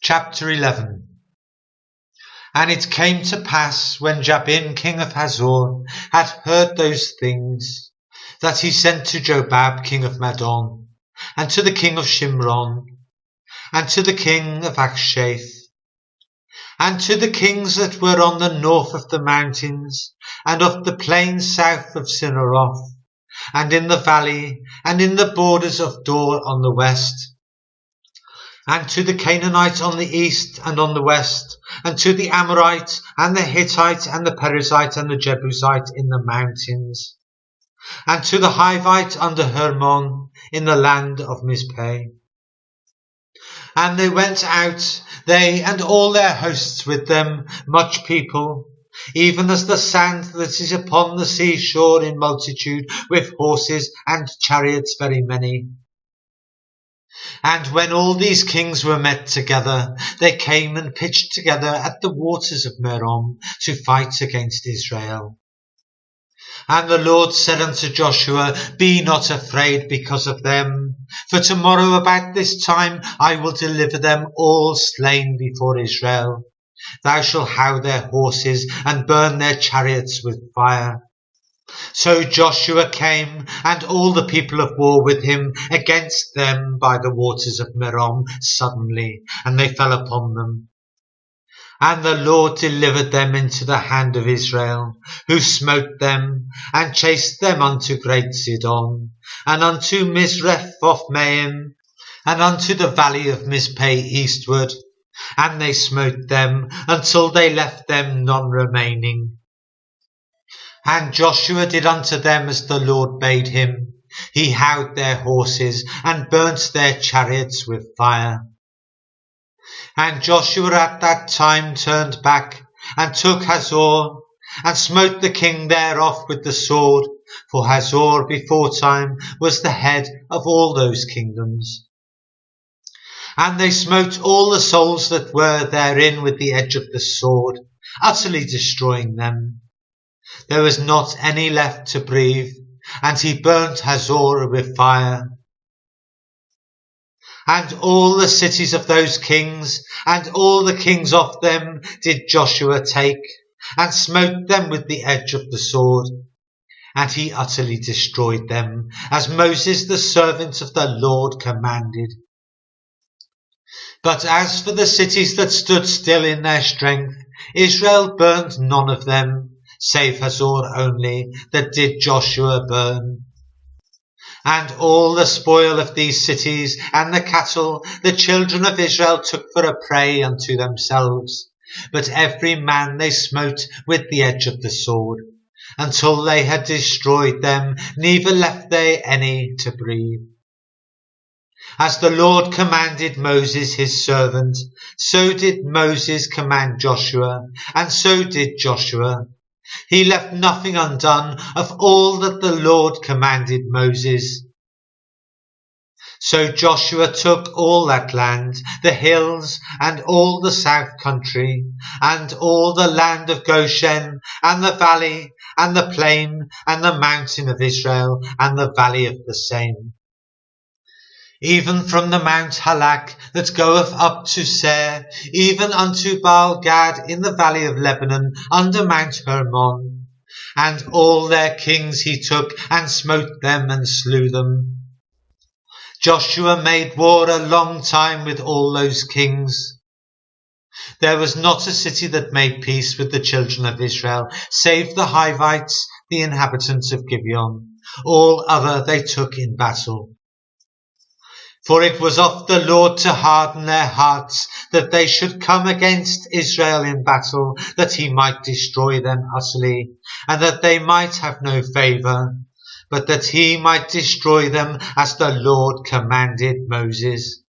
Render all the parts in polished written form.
Chapter 11. And it came to pass, when Jabin king of Hazor had heard those things, that he sent to Jobab king of Madon, and to the king of Shimron, and to the king of Akshaph, and to the kings that were on the north of the mountains, and of the plains south of Cinneroth, and in the valley, and in the borders of Dor on the west, and to the Canaanite on the east and on the west, and to the Amorite, and the Hittite, and the Perizzite, and the Jebusite in the mountains, and to the Hivite under Hermon in the land of Mizpeh. And they went out, they and all their hosts with them, much people, even as the sand that is upon the seashore in multitude, with horses and chariots very many. And when all these kings were met together, they came and pitched together at the waters of Merom to fight against Israel. And the Lord said unto Joshua, Be not afraid because of them, for tomorrow about this time I will deliver them all slain before Israel. Thou shalt hough their horses and burn their chariots with fire. So Joshua came, and all the people of war with him, against them by the waters of Merom suddenly, and they fell upon them. And the Lord delivered them into the hand of Israel, who smote them, and chased them unto great Sidon, and unto Misrephoth-maim, and unto the valley of Mizpeh eastward, and they smote them, until they left them none remaining. And Joshua did unto them as the Lord bade him. He howed their horses, and burnt their chariots with fire. And Joshua at that time turned back, and took Hazor, and smote the king thereof with the sword, for Hazor beforetime was the head of all those kingdoms. And they smote all the souls that were therein with the edge of the sword, utterly destroying them. There was not any left to breathe, and he burnt Hazor with fire. And all the cities of those kings, and all the kings of them, did Joshua take, and smote them with the edge of the sword. And he utterly destroyed them, as Moses the servant of the Lord commanded. But as for the cities that stood still in their strength, Israel burnt none of them, save Hazor only, that did Joshua burn. And all the spoil of these cities, and the cattle, the children of Israel took for a prey unto themselves. But every man they smote with the edge of the sword, until they had destroyed them, neither left they any to breathe. As the Lord commanded Moses his servant, so did Moses command Joshua, and so did Joshua. He left nothing undone of all that the Lord commanded Moses. So Joshua took all that land, the hills, and all the south country, and all the land of Goshen, and the valley, and the plain, and the mountain of Israel, and the valley of the same. Even from the Mount Halak that goeth up to Seir, even unto Baal Gad in the valley of Lebanon, under Mount Hermon. And all their kings he took, and smote them, and slew them. Joshua made war a long time with all those kings. There was not a city that made peace with the children of Israel, save the Hivites, the inhabitants of Gibeon. All other they took in battle. For it was of the Lord to harden their hearts, that they should come against Israel in battle, that he might destroy them utterly, and that they might have no favour, but that he might destroy them as the Lord commanded Moses.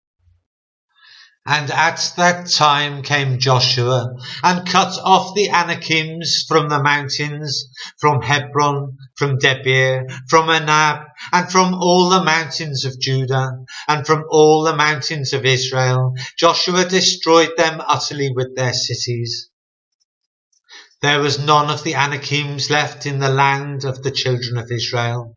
And at that time came Joshua, and cut off the Anakims from the mountains, from Hebron, from Debir, from Anab, and from all the mountains of Judah, and from all the mountains of Israel. Joshua destroyed them utterly with their cities. There was none of the Anakims left in the land of the children of Israel.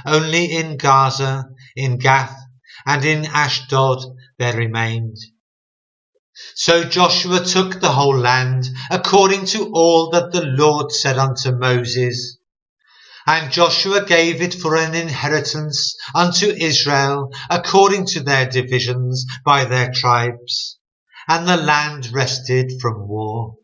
Only in Gaza, in Gath, and in Ashdod there remained. So Joshua took the whole land, according to all that the Lord said unto Moses. And Joshua gave it for an inheritance unto Israel, according to their divisions by their tribes. And the land rested from war.